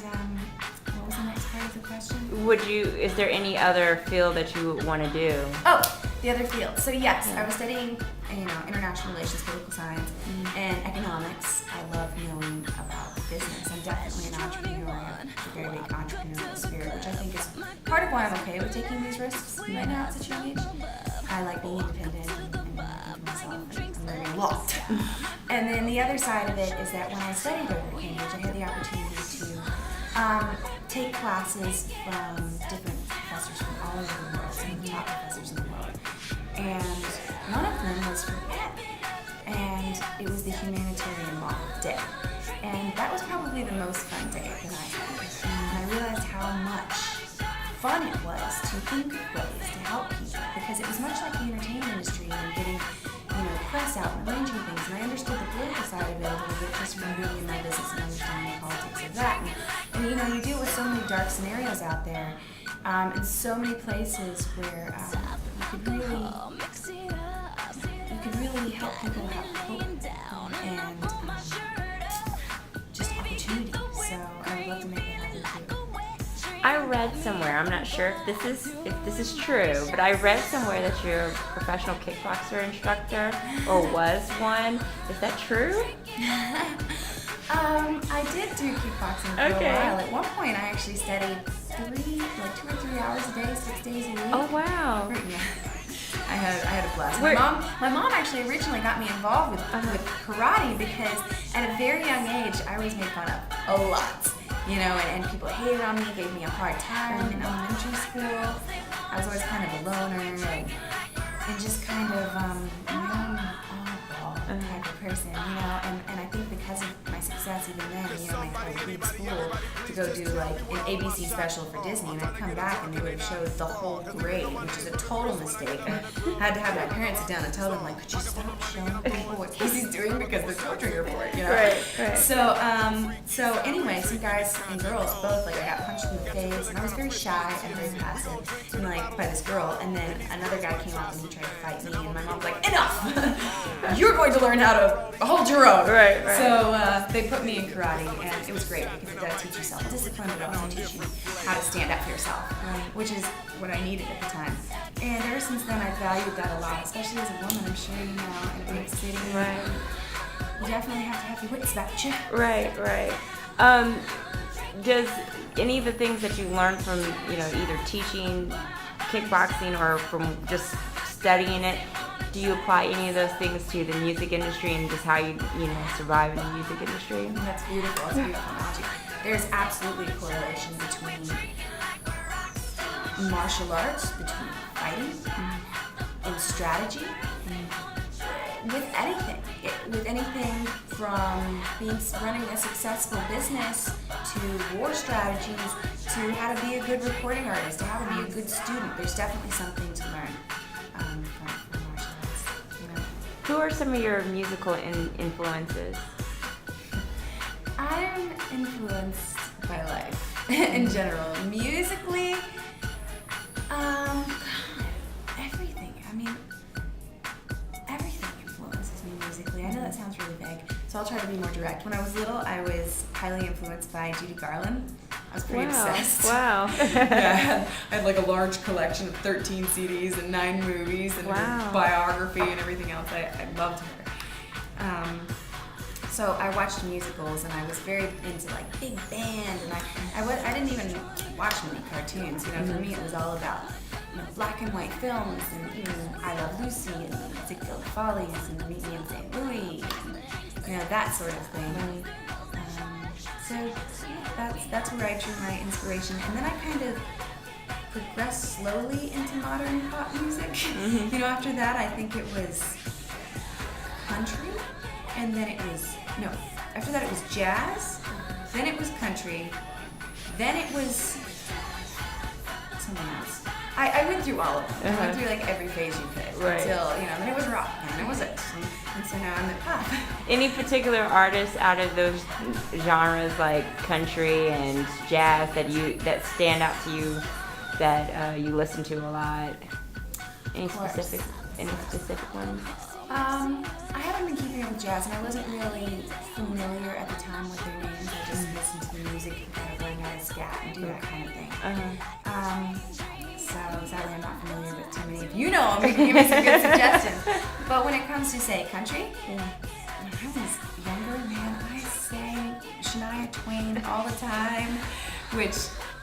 what was the next part of the question? Is there any other field that you want to do? Oh, the other field. So yes, I was studying, international relations, political science, and economics. I love knowing about business. I'm definitely an entrepreneur. I have a very big entrepreneurial spirit, which I think is part of why I'm okay with taking these risks right now at such a young age. I like being independent and thinking for myself, and I'm learning a lot. And then the other side of it is that when I studied over at Cambridge, I had the opportunity to take classes from different professors from all over the world, some of the top professors in the world. And one of them was from Penn, and it was the humanitarian law day. And that was probably the most fun day that I had. And I realized how much fun it was to think of ways to help people, because it was much like the entertainment industry and getting press out and arranging things. And I understood the political side of it a little bit just from being in my business and understanding the politics of that. And you deal with so many dark scenarios out there, and so many places where you could really help people have hope and just opportunity. So I would love to make that happen too. I read somewhere, I'm not sure if this is true, but I read somewhere that you're a professional kickboxer instructor, or was one. Is that true? I did do kickboxing for a while. At one point, I actually studied 2 or 3 hours a day, 6 days a week. Oh wow! Yeah. I had a blast. My mom actually originally got me involved with karate because at a very young age, I was made fun of a lot. And people hated on me, gave me a hard time in elementary school. I was always kind of a loner and just kind of my own oddball type of person, and I think because of my success even then, I had to leave school to go do like an ABC special for Disney, and I'd come back and they would have showed the whole grade, which is a total mistake. I had to have my parents sit down and tell them, like, could you stop showing people what Casey's doing because they're torturing her for it, Right. So anyway, some guys and girls both, I got punched in the face, and I was very shy and very passive, and by this girl, and then another guy came up and he tried to fight me, and my mom's like, enough! You're going to learn how to hold your own. Right. So they put me in karate, and it was great because it does teach you self-discipline, but also teach you how to stand up for yourself, which is what I needed at the time. And ever since then, I've valued that a lot, especially as a woman. I'm sure in a big city. Right. You definitely have to have your wits about you. Right. Does any of the things that you learned from, either teaching kickboxing or from just studying it, do you apply any of those things to the music industry and just how you survive in the music industry? That's beautiful. That's a beautiful analogy. There's absolutely a correlation between martial arts, between fighting and strategy, with anything. With anything from running a successful business to war strategies to how to be a good recording artist, to how to be a good student. There's definitely something to learn from martial arts. Who are some of your musical influences? I'm influenced by life in general. Musically, everything. Everything influences me musically. I know that sounds really vague, so I'll try to be more direct. When I was little, I was highly influenced by Judy Garland. I was pretty obsessed. Wow. Yeah, I had like a large collection of 13 CDs and 9 movies and her biography and everything else. I loved her. So I watched musicals, and I was very into like big band, and I didn't even watch many cartoons. For me it was all about black and white films, and I Love Lucy and Ziegfeld Follies and Meet Me in St. Louis, and that sort of thing. So that's where I drew my inspiration, and then I kind of progressed slowly into modern pop music. After that I think it was country, and then after that it was jazz, then it was country, then it was something else. I went through all of them. I went through like every phase you could until, then it was rock, and then it was it. And so now I'm at pop. Any particular artists out of those genres like country and jazz that stand out to you that you listen to a lot? Any specific ones? I haven't been keeping up with jazz, and I wasn't really familiar at the time with their names. I just listened to the music and kind of learned how to scat and do that kind of thing. So sadly, I'm not familiar with too many. If you know them, you can give me some good suggestions. But when it comes to, say, country, when I was younger, man, I sang Shania Twain all the time, which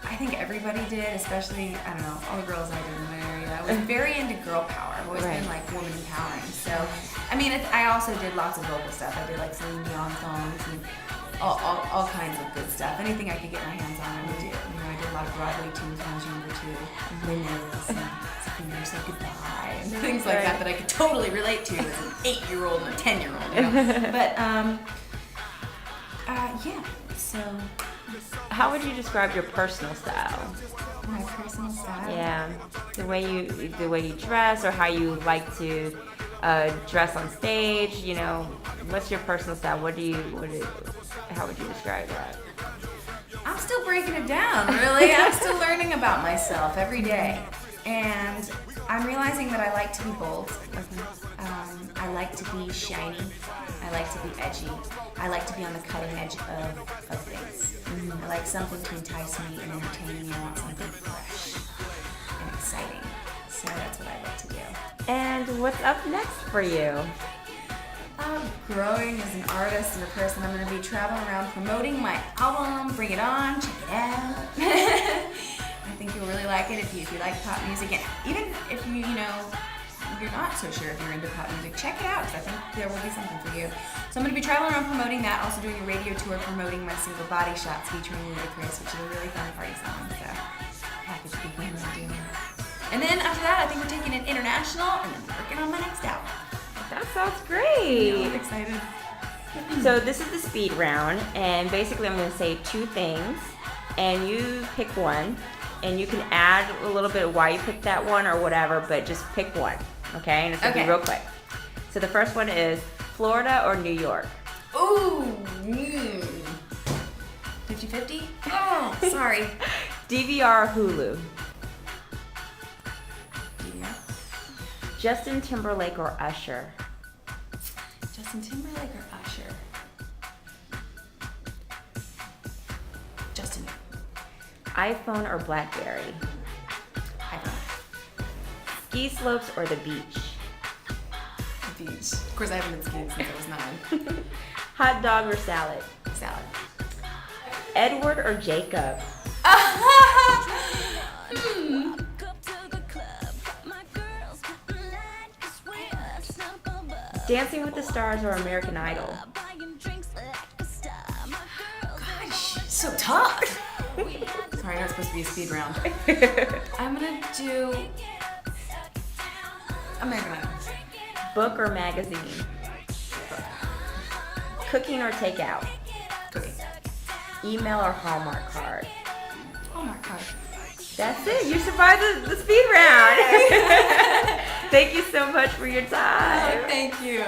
I think everybody did, especially, I don't know, all the girls I did in my area. I was very into girl power. I've always been like woman empowering. So, I mean, I also did lots of vocal stuff. I did like Celine Dion songs and all kinds of good stuff. Anything I could get my hands on, I would do. You know, I did a lot of Broadway tunes when I was younger too. Windows and Something Never Said Goodbye and things like that I could totally relate to as an 8-year-old and a 10-year-old. You know? But, yeah, so... How would you describe your personal style? My personal style? Yeah, the way you dress, or how you like to dress on stage. You know, what's your personal style? How would you describe that? I'm still breaking it down, really. I'm still learning about myself every day. And I'm realizing that I like to be bold. I like to be shiny. I like to be edgy. I like to be on the cutting edge of things. I like something to entice me and entertain me. I want something fresh and exciting. So that's what I like to do. And what's up next for you? Growing as an artist and a person, I'm going to be traveling around promoting my album. Bring it on, check it out. I think you'll really like it if you like pop music, and even if you're not so sure if you're into pop music, check it out, because I think there will be something for you. So I'm going to be traveling around promoting that, also doing a radio tour promoting my single Body Shots featuring Ludacris, which is a really fun party song. So happy to be doing that. And then after that, I think we're taking it international and then working on my next album. That sounds great. I'm excited. So this is the speed round, and basically I'm going to say two things, and you pick one, and you can add a little bit of why you picked that one or whatever, but just pick one, okay? And it's going to be real quick. So the first one is Florida or New York? Ooh. 50-50? Oh, sorry. DVR or Hulu? DVR. Justin Timberlake or Usher? Justin Timberlake or Usher? Justin. iPhone or Blackberry? iPhone. Ski slopes or the beach? Beach. Of course, I haven't been skiing since I was 9. Hot dog or salad? Salad. Edward or Jacob? Dancing with the Stars or American Idol? Gosh, so tough. Sorry, not supposed to be a speed round. I'm gonna do American Idol. Book or magazine? Cooking or takeout? Cooking. Email or Hallmark card? Hallmark card. That's it. You survived the speed round. Thank you so much for your time. Thank you.